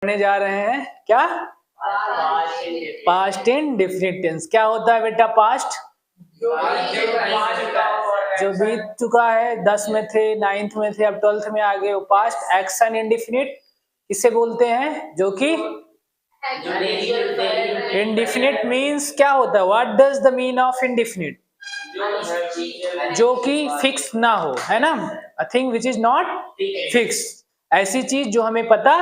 पढ़ने जा रहे हैं क्या? Past indefinite tense. क्या होता है बेटा पास्ट? जो बीत चुका है, 10 में थे, 9th में थे, अब 12th में आ गए, वो पास्ट। एक्शन इंडेफिनिट किसे बोलते हैं? जो कि इंडेफिनिट मीन्स क्या होता है? What does the mean of indefinite? जो कि फिक्स ना हो, है ना? A thing which is not fix, ऐसी चीज जो हमें पता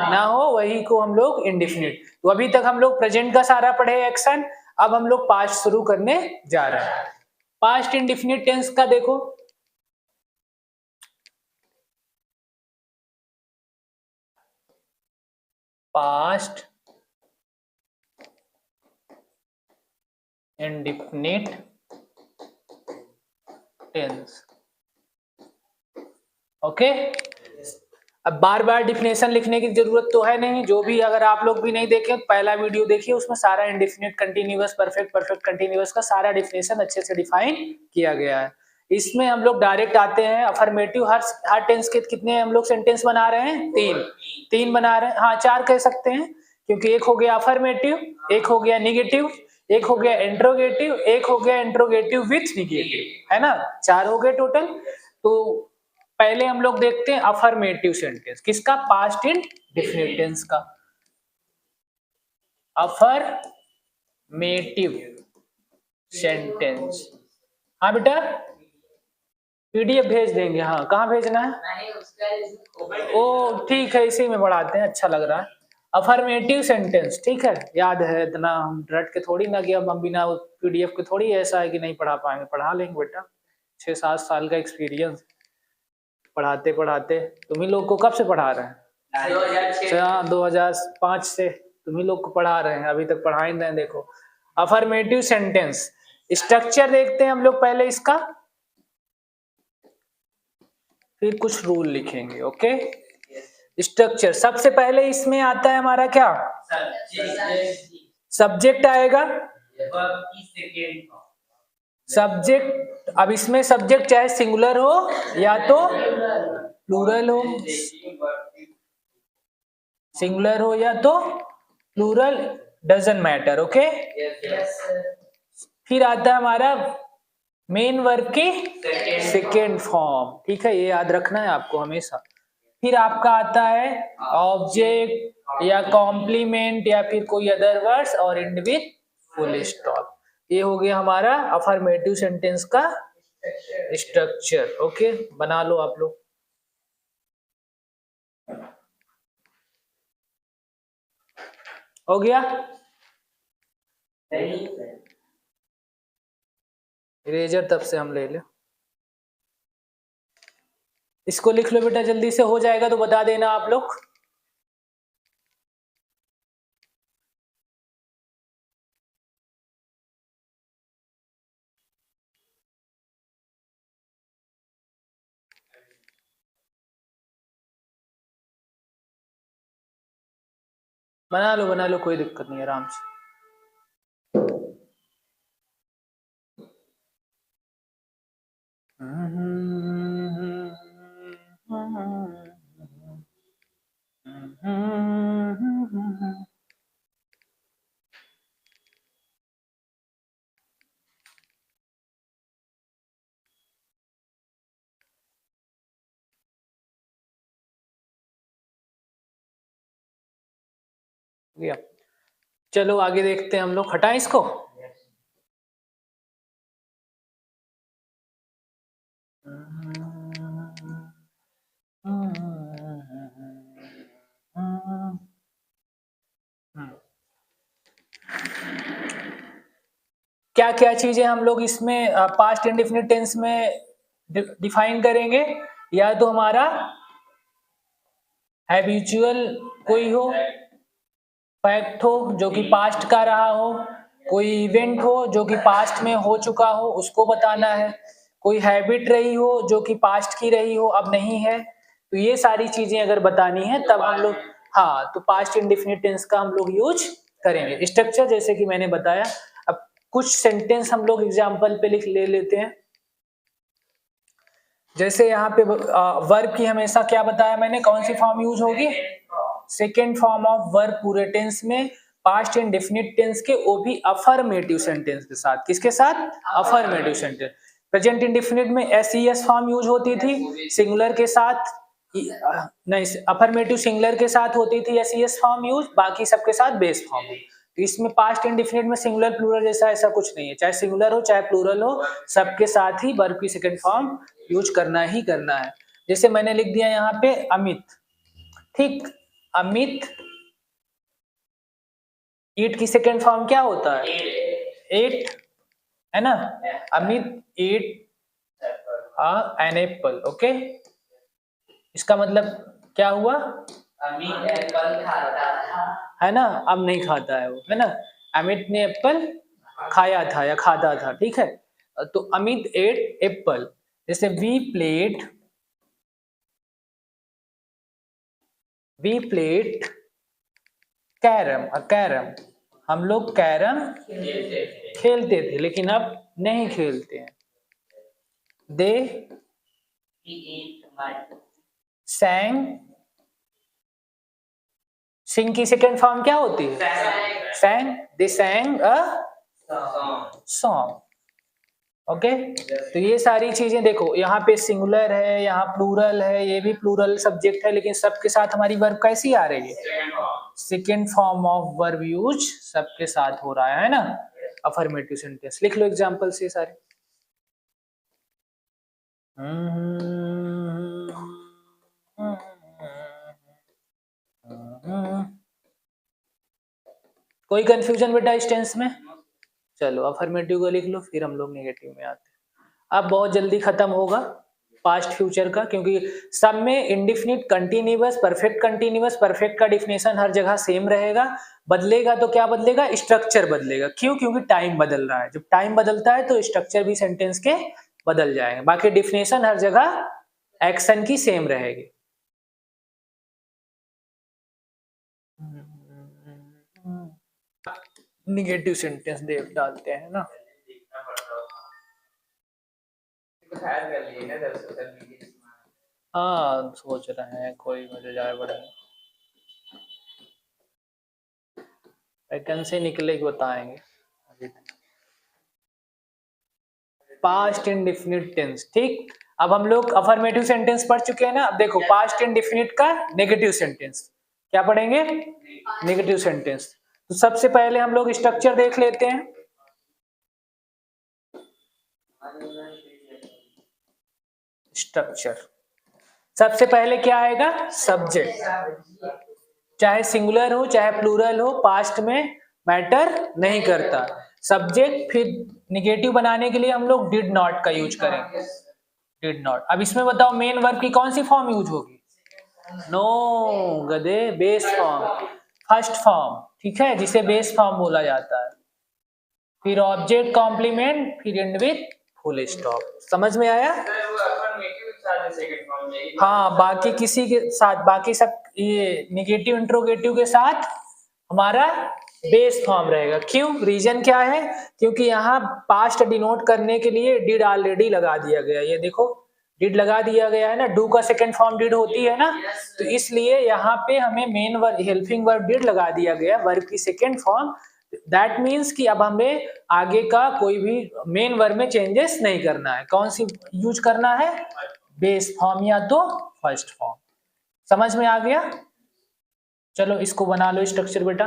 ना हो, वही को हम लोग इंडेफिनिट। तो अभी तक हम लोग प्रेजेंट का सारा पढ़े एक्शन, अब हम लोग पास्ट शुरू करने जा रहे हैं। पास्ट इंडेफिनिट टेंस का देखो, पास्ट इंडेफिनिट टेंस। ओके, अब बार बार डिफिनेशन लिखने की जरूरत तो है नहीं। जो भी, अगर आप लोग भी नहीं देखे, पहला वीडियो देखिए, उसमें सारा indefinite, continuous, perfect, perfect continuous का सारा डिफिनेशन अच्छे से डिफाइन किया गया है। इसमें हम लोग डायरेक्ट आते हैं अफर्मेटिव। हर टेंस के कितने हम लोग सेंटेंस बना रहे हैं? तीन बना रहे हैं, हाँ 4 कह सकते हैं, क्योंकि एक हो गया अफर्मेटिव, एक हो गया निगेटिव, एक हो गया इंट्रोगेटिव, एक हो गया इंट्रोगेटिव विथ निगेटिव, है ना? 4 हो गए टोटल। तो पहले हम लोग देखते हैं अफर्मेटिव सेंटेंस किसका? पास्ट इंडेफिनिट टेंस का। अफर्मेटिव सेंटेंस, हाँ बेटा पीडीएफ भेज देंगे। हाँ, कहाँ भेजना है? ओ ठीक है, इसी में पढ़ाते हैं, अच्छा लग रहा है। अफर्मेटिव सेंटेंस, ठीक है, याद है, इतना हम रट के थोड़ी ना कि अब हम बिना पीडीएफ के थोड़ी ऐसा है कि नहीं पढ़ा पाएंगे, पढ़ा लेंगे बेटा। 6-7 साल का एक्सपीरियंस पढ़ाते पढ़ाते। तुम ही लोग को कब से पढ़ा रहे हैं? 2005 से तुम ही लोग को पढ़ा रहे हैं, अभी तक पढ़ा ही नहीं। देखो अफर्मेटिव सेंटेंस स्ट्रक्चर देखते हैं हम लोग पहले इसका, फिर कुछ रूल लिखेंगे। ओके, स्ट्रक्चर सबसे पहले इसमें आता है हमारा क्या? सब्जेक्ट आएगा। सब्जेक्ट, अब इसमें सब्जेक्ट चाहे सिंगुलर हो या तो प्लूरल हो, सिंगुलर हो या तो प्लूरल, डजंट मैटर। ओके, फिर आता है हमारा मेन वर्ब की सेकेंड फॉर्म, ठीक है, ये याद रखना है आपको हमेशा। फिर आपका आता है ऑब्जेक्ट या कॉम्प्लीमेंट या फिर कोई अदर वर्ड्स और एंड विद फुल स्टॉप। ये हो गया हमारा अफर्मेटिव सेंटेंस का स्ट्रक्चर। ओके, बना लो आप लोग। हो गया? इरेजर तब से हम ले ले, इसको लिख लो बेटा, जल्दी से हो जाएगा तो बता देना आप लोग। बना लो, कोई दिक्कत नहीं, आराम से। चलो आगे देखते हैं हम लोग, हटाएं इसको। क्या क्या चीजें हम लोग इसमें पास्ट इंडेफिनिट टेंस में डिफाइन करेंगे? या तो हमारा हैबिचुअल कोई हो, फैक्ट हो जो कि पास्ट का रहा हो, कोई इवेंट हो जो कि पास्ट में हो चुका हो उसको बताना है, कोई हैबिट रही हो जो कि पास्ट की रही हो अब नहीं है, तो ये सारी चीजें अगर बतानी है तब हम लोग, हाँ, तो पास्ट इंडेफिनिट टेंस का हम लोग यूज करेंगे। स्ट्रक्चर जैसे कि मैंने बताया, अब कुछ सेंटेंस हम लोग एग्जाम्पल पे ले लेते हैं। जैसे यहाँ पे वर्ब की हमेशा क्या बताया मैंने, कौन सी फॉर्म यूज होगी? सेकेंड फॉर्म ऑफ वर्ब पूरे टेंस में, पास्ट इंडेफिनिट टेंस के, वो भी अफर्मेटिव सेंटेंस के साथ। किसके साथ? Affirmative sentence. प्रेजेंट इंडेफिनिट में एस फॉर्म यूज होती थी सिंगुलर के साथ, नहीं अफर्मेटिव सिंगुलर के साथ होती थी एस फॉर्म यूज, बाकी सबके साथ बेस फॉर्म हो। तो इसमें पास्ट इंडेफिनिट में सिंगुलर प्लूरल जैसा ऐसा कुछ नहीं है, चाहे सिंगुलर हो चाहे प्लूरल हो, सबके साथ ही वर्ब की सेकंड फॉर्म यूज करना ही करना है। जैसे मैंने लिख दिया यहाँ पे अमित, ठीक, अमित, ईट की सेकंड फॉर्म क्या होता है? एट, है ना? Amit eat an apple, okay. इसका मतलब क्या हुआ? अमित एप्पल खाता था, है ना? अब नहीं खाता है वो, है ना? अमित ने एप्पल खाया था या खाता था, ठीक है। तो अमित एट एप्पल। जैसे वी प्लेड कैरम, कैरम, हम लोग कैरम खेलते थे लेकिन अब नहीं खेलते हैं। दे sang, सिंग की सेकेंड फॉर्म क्या होती है? sang, they sang a song, okay. तो ये सारी चीजें देखो, यहाँ पे सिंगुलर है, यहाँ प्लूरल है, ये भी प्लूरल सब्जेक्ट है, लेकिन सबके साथ हमारी वर्ब कैसी आ रही है? Second form of verb use सबके साथ हो रहा है ना? Affirmative sentence. लिख लो एग्जांपल से सारे। कोई कंफ्यूजन बेटा इस टेंस में? चलो अफर्मेटिव को लिख लो, फिर हम लोग नेगेटिव में आते हैं। अब बहुत जल्दी खत्म होगा पास्ट फ्यूचर का, क्योंकि सब में इंडिफिनिट कंटिन्यूअस, परफेक्ट का डिफिनेशन हर जगह सेम रहेगा। बदलेगा तो क्या बदलेगा? स्ट्रक्चर बदलेगा। क्यों? क्योंकि टाइम बदल रहा है। जब टाइम बदलता है तो स्ट्रक्चर भी सेंटेंस के बदल जाएंगे। बाकी डिफिनेशन हर जगह एक्शन की सेम रहेगी। निगेटिव सेंटेंस दे डालते हैं ना। हाँ सोच रहे हैं कोई मुझे जाए बड़े वैकेंसी निकले कि बताएंगे। पास्ट इंडेफिनिट टेंस, ठीक। अब हम लोग अफर्मेटिव सेंटेंस पढ़ चुके हैं ना। अब देखो पास्ट इंडेफिनिट का नेगेटिव सेंटेंस क्या पढ़ेंगे? Negative sentence. तो सबसे पहले हम लोग स्ट्रक्चर देख लेते हैं। स्ट्रक्चर सबसे पहले क्या आएगा? सब्जेक्ट, चाहे सिंगुलर हो चाहे प्लूरल हो, पास्ट में मैटर नहीं करता। सब्जेक्ट, फिर निगेटिव बनाने के लिए हम लोग डिड नॉट का यूज करेंगे, डिड नॉट। अब इसमें बताओ मेन वर्ब की कौन सी फॉर्म यूज होगी? नो गधे, बेस फॉर्म, फर्स्ट फॉर्म, ठीक है, जिसे बेस फॉर्म बोला जाता है। फिर ऑब्जेक्ट कॉम्प्लीमेंट, फिर एंड विथ फुल स्टॉप। समझ में आया? हाँ, बाकी किसी के साथ, बाकी सब ये निगेटिव इंट्रोगेटिव के साथ हमारा बेस फॉर्म रहेगा। क्यों? रीजन क्या है? क्योंकि यहाँ पास्ट डिनोट करने के लिए डिड ऑलरेडी लगा दिया गया। ये देखो डिड लगा दिया गया है ना, डू का सेकंड फॉर्म डिड होती है ना, तो इसलिए यहाँ पे हमें main verb helping verb did लगा दिया गया, वर्ब की सेकंड फॉर्म। दैट मीन्स कि अब हमें आगे का कोई भी मेन वर्ब में चेंजेस नहीं करना है। कौन सी यूज करना है? बेस फॉर्म या तो फर्स्ट फॉर्म। समझ में आ गया? चलो इसको बना लो स्ट्रक्चर बेटा।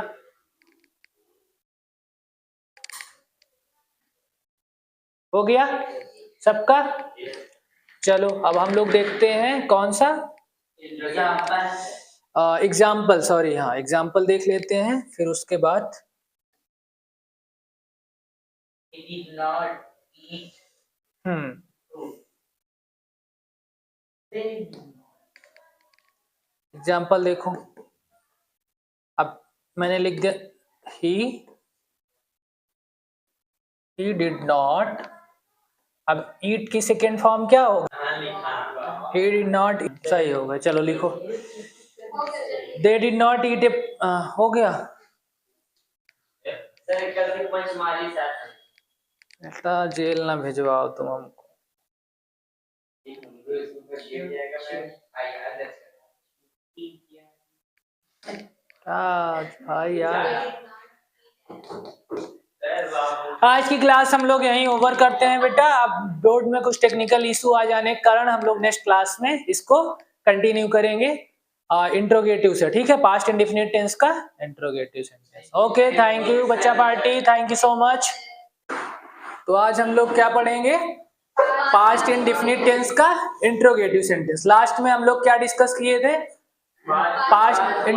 हो गया सबका? चलो अब हम लोग देखते हैं कौन सा एग्जाम्पल, सॉरी हाँ एग्जाम्पल देख लेते हैं, फिर उसके बाद एग्जाम्पल देखो। अब मैंने लिख दिया ही डिड नॉट। अब ईट की सेकेंड फॉर्म क्या होगा? ही डिड नॉट, सही होगा। चलो लिखो दे डिड नॉट ईट ए, हो गया। ऐसा जेल ना भिजवाओ तुम हमको। भाई यार, आज की क्लास हम लोग यहीं ओवर करते हैं बेटा। अब बोर्ड में कुछ टेक्निकल इशू आ जाने के कारण हम लोग नेक्स्ट क्लास में इसको कंटिन्यू करेंगे इंट्रोगेटिव से, ठीक है, पास्ट इंडेफिनिट टेंस का interrogative sentence. Okay, thank you बच्चा party, thank you so much. तो आज हम लोग क्या पढ़ेंगे? पास्ट इंडेफिनिट टेंस का इंट्रोगेटिव सेंटेंस। लास्ट में हम लोग क्या डिस्कस किए थे? पास्ट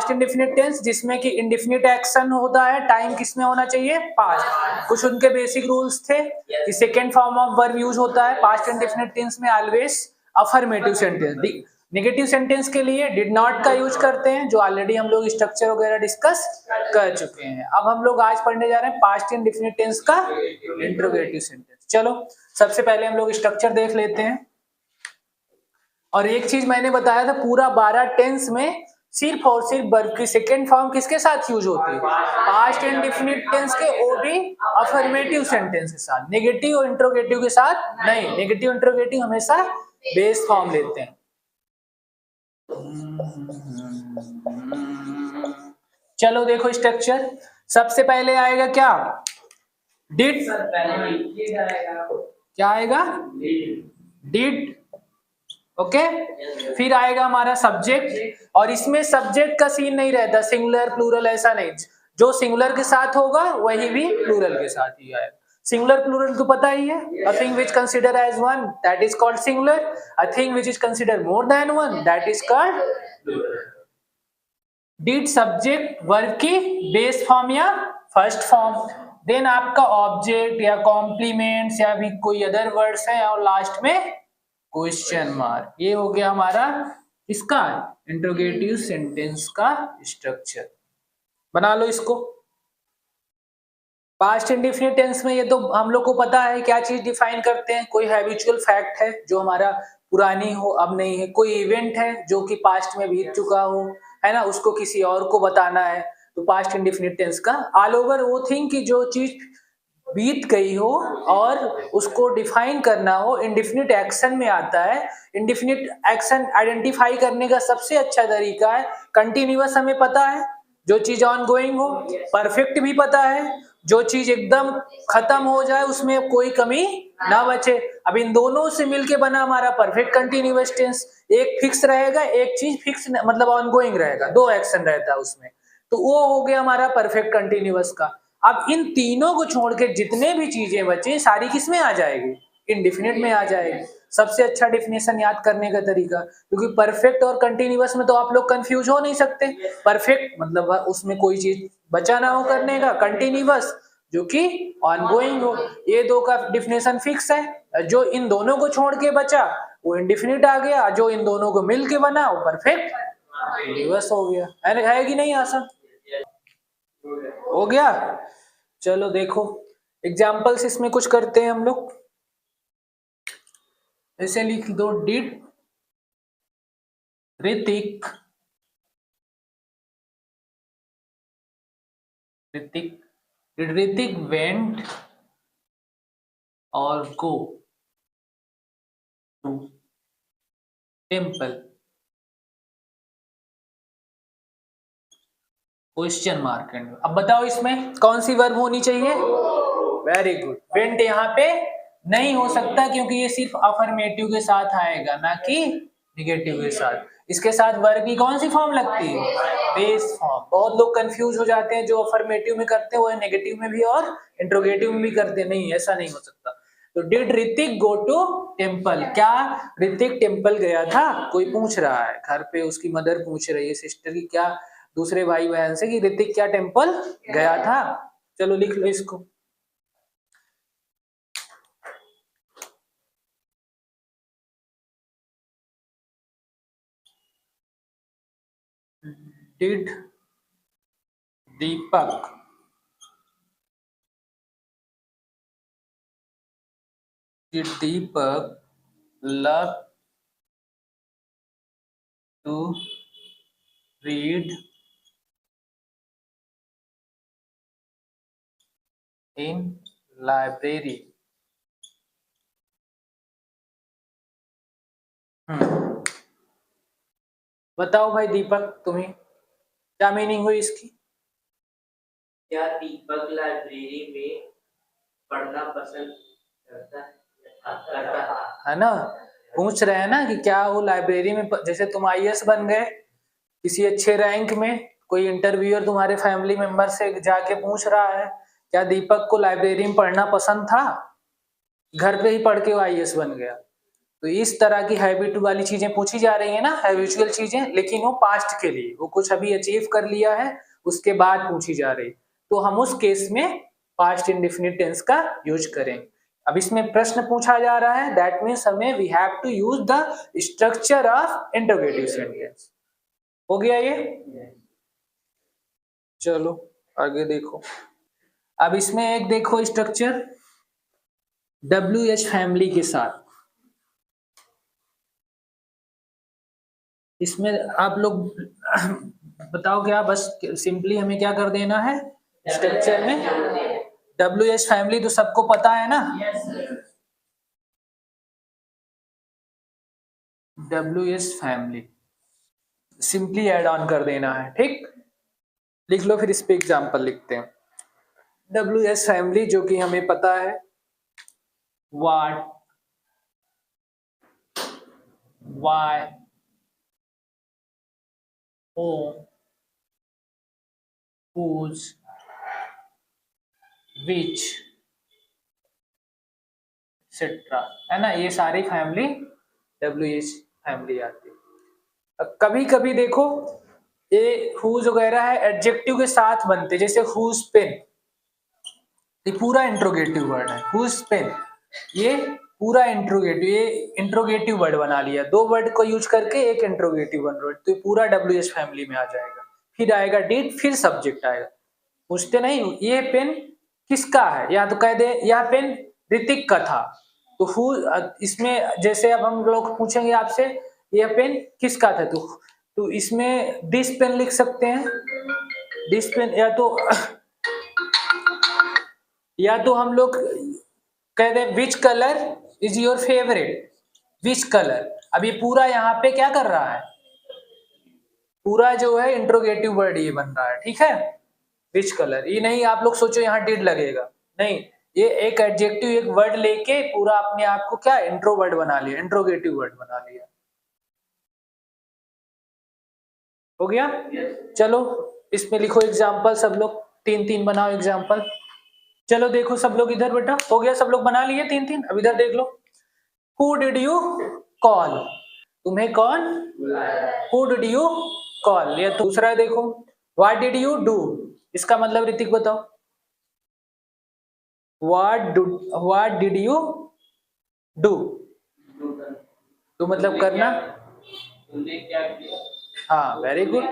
इंडेफिनिट टेंस जिसमें कि इंडेफिनिट एक्शन होता है, टाइम किसमें होना चाहिए? पास्ट। कुछ उनके बेसिक रूल्स थे कि second form of verb use होता है पास्ट इंडेफिनिट टेंस में always affirmative sentence. Negative sentence के लिए डिड नॉट का यूज करते हैं, जो ऑलरेडी हम लोग स्ट्रक्चर वगैरह डिस्कस कर चुके हैं। अब हम लोग आज पढ़ने जा रहे हैं पास्ट इंडेफिनिट टेंस का इंट्रोगेटिव सेंटेंस। चलो सबसे पहले हम लोग स्ट्रक्चर देख लेते हैं। और एक चीज मैंने बताया था, पूरा 12 टेंस में सिर्फ और सिर्फ वर्ब की सेकेंड फॉर्म किसके साथ यूज होती है? पास्ट इंडेफिनिट टेंस के, वो भी अफर्मेटिव सेंटेंस के साथ, नेगेटिव और इंट्रोगेटिव के साथ नहीं। नेगेटिव इंट्रोगेटिव हमेशा बेस फॉर्म लेते हैं। चलो देखो स्ट्रक्चर, सबसे पहले आएगा क्या? डिड। क्या आएगा? डिड। ओके, फिर आएगा हमारा सब्जेक्ट, और इसमें सब्जेक्ट का सीन नहीं रहता, सिंगुलर प्लूरल ऐसा नहीं, जो सिंगुलर के साथ होगा वही भी प्लूरल के साथ ही आएगा। सिंगुलर प्लूरल तो पता ही है, a thing which consider as one that is called singular, a thing which is considered more than one that is called plural। Did subject verb की बेस फॉर्म या फर्स्ट फॉर्म, देन आपका object या compliments या भी कोई other words है, और last में क्वेश्चन मार्क। ये हो गया हमारा इसका इंट्रोगेटिव सेंटेंस का स्ट्रक्चर। बना लो इसको। पास्ट इंडेफिनिट टेंस में ये तो हम लोग को पता है क्या चीज डिफाइन करते हैं। कोई हैबिचुअल फैक्ट है जो हमारा पुरानी हो, अब नहीं है। कोई इवेंट है जो कि पास्ट में बीत चुका हो, है ना, उसको किसी और को बताना है, तो पास्ट इंडेफिनिट टेंस का ऑल ओवर वो थिंग की जो चीज बीत गई हो और उसको डिफाइन करना हो, इंडेफिनिट एक्शन में आता है। इंडेफिनिट एक्शन आइडेंटिफाई करने का सबसे अच्छा तरीका है कंटिन्यूअस, हमें पता है जो चीज ऑन गोइंग हो, परफेक्ट भी पता है जो चीज एकदम खत्म हो जाए उसमें कोई कमी ना बचे। अब इन दोनों से मिलके बना हमारा परफेक्ट कंटिन्यूअस टेंस। एक फिक्स रहेगा, एक चीज फिक्स मतलब ऑन गोइंग रहेगा, दो एक्शन रहता है उसमें, तो वो हो गया हमारा परफेक्ट कंटिन्यूअस का। अब इन तीनों को छोड़ के जितने भी चीजें बचे सारी किसमें आ जाएगी? इंडेफिनिट में आ जाएगी। सबसे अच्छा डेफिनेशन याद करने का तरीका, क्योंकि परफेक्ट और कंटिन्यूअस में तो आप लोग कंफ्यूज हो नहीं सकते। परफेक्ट मतलब उसमें कोई चीज बचा ना हो करने का, कंटिन्यूअस जो कि ऑनगोइंग हो। ये दो का डेफिनेशन फिक्स है, जो इन दोनों को छोड़ के बचा वो इंडेफिनिट आ गया, जो इन दोनों को मिल के बना वो परफेक्ट कंटिन्यूअस हो गया। है कि नहीं आसान? हो गया। चलो देखो एग्जाम्पल्स इसमें कुछ करते हैं हम लोग। ऐसे लिख दो, did Hrithik Hrithik did Hrithik went और go to temple, question mark. अब बताओ इसमें कौन सी वर्ब होनी चाहिए? Very good. वेंट यहाँ पे नहीं हो सकता क्योंकि ये सिर्फ अफर्मेटिव के साथ आएगा, ना कि निगेटिव के साथ। इसके साथ वर्ब की कौन सी फॉर्म लगती है? Base form. बहुत लोग कंफ्यूज हो जाते हैं, जो अफर्मेटिव में करते हैं वो नेगेटिव में भी और इंट्रोगेटिव में भी करते हैं। नहीं, ऐसा नहीं हो सकता। तो did Hrithik go to temple, क्या ऋतिक टेम्पल गया था? कोई पूछ रहा है घर पे, उसकी मदर पूछ रही है सिस्टर की, क्या दूसरे भाई बहन से, कि ऋतिक क्या टेम्पल गया था? चलो लिख लो इसको। Did Deepak love to read in library? बताओ भाई दीपक, तुम्हें क्या मीनिंग हुई इसकी? क्या दीपक लाइब्रेरी में पढ़ना पसंद करता है ना, पूछ रहे हैं ना कि क्या वो लाइब्रेरी में जैसे तुम आईएएस बन गए किसी अच्छे रैंक में, कोई इंटरव्यूअर तुम्हारे फैमिली मेंबर से जाके पूछ रहा है क्या दीपक को लाइब्रेरी में पढ़ना पसंद था, घर पे ही पढ़ के वो आईएएस बन गया। तो इस तरह की हैबिट वाली चीजें पूछी जा रही है ना, हैबिचुअल चीजें, लेकिन वो पास्ट के लिए, वो कुछ अभी अचीव कर लिया है उसके बाद पूछी जा रही, तो हम उस केस में पास्ट इंडेफिनिट टेंस का यूज करें। अब इसमें प्रश्न पूछा जा रहा है, दैट मीन्स हमें we have to use the structure of interrogative sentence. हो गया ये? चलो आगे देखो। अब इसमें एक देखो स्ट्रक्चर WH फैमिली के साथ, इसमें आप लोग बताओ क्या, बस सिंपली हमें क्या कर देना है स्ट्रक्चर में, WH फैमिली तो सबको पता है ना, WH family simply add on कर देना है, ठीक। लिख लो, फिर इस पे एग्जांपल लिखते हैं। WH फैमिली जो कि हमें पता है, what, why, whom, whose, which, etcetera, है ना, ये सारी फैमिली WH फैमिली आती है। अब कभी कभी देखो ये whose वगैरह है एडजेक्टिव के साथ बनते, जैसे whose pen, ये पूरा इंट्रोगेटिव वर्ड है, whose pen, ये पूरा इंट्रोगेटिव, ये इंट्रोगेटिव वर्ड बना लिया, दो वर्ड को यूज करके एक इंट्रोगेटिव वर्ड, तो ये पूरा WH फैमिली में आ जाएगा। फिर आएगा डिड, फिर सब्जेक्ट आएगा। पूछते नहीं ये पेन किसका है, या तो कह दे यह पेन ऋतिक का था, तो हु इसमें जैसे अब हम लोग पूछेंगे आपसे यह पेन किसका था, तो इसमें दिस पेन लिख सकते हैं, दिस पेन, या तो हम लोग कह दे which colour is your favourite, which colour. अब ये पूरा यहाँ पे क्या कर रहा है, पूरा जो है इंट्रोगेटिव वर्ड ये बन रहा है, ठीक है, विच कलर। ये नहीं आप लोग सोचो यहाँ डिड लगेगा, नहीं, ये एक एडजेक्टिव एक वर्ड लेके पूरा अपने आप को क्या इंट्रो वर्ड बना लिया, इंट्रोगेटिव वर्ड बना लिया। हो गया? चलो इसमें लिखो एग्जाम्पल, सब लोग तीन तीन बनाओ एग्जाम्पल। चलो देखो सब लोग इधर बेटा, हो गया, सब लोग बना लिए तीन तीन। अब इधर देख लो, हु डिड यू कॉल, तुम्हें कौन, हु डिड यू कॉल। या दूसरा देखो, व्हाट डिड यू डू, इसका मतलब ऋतिक बताओ, व्हाट डिड यू डू, तो मतलब करना, तुमने क्या किया, हाँ वेरी गुड,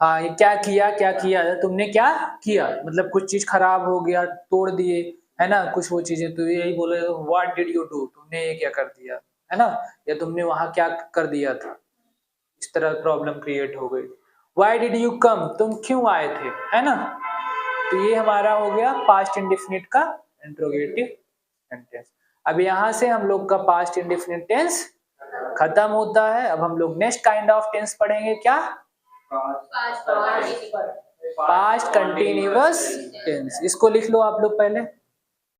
हाँ ये क्या किया, क्या किया, तुमने क्या किया, मतलब कुछ चीज खराब हो गया, तोड़ दिए, है ना, कुछ वो चीजें, तो यही बोले व्हाट डिड यू डू, तुमने ये क्या कर दिया, है ना, या तुमने वहां क्या कर दिया था, इस तरह प्रॉब्लम क्रिएट हो गई। व्हाई डिड यू कम, तुम क्यों आए थे, है ना, तो ये हमारा हो गया पास्ट इंडेफिनिट का इंट्रोगेटिव सेंटेंस। अब यहाँ से हम लोग का पास्ट इंडेफिनिट टेंस खत्म होता है। अब हम लोग नेक्स्ट काइंड ऑफ टेंस पढ़ेंगे, क्या, पास्ट कंटिन्यूअस टेंस। इसको लिख लो आप लोग पहले,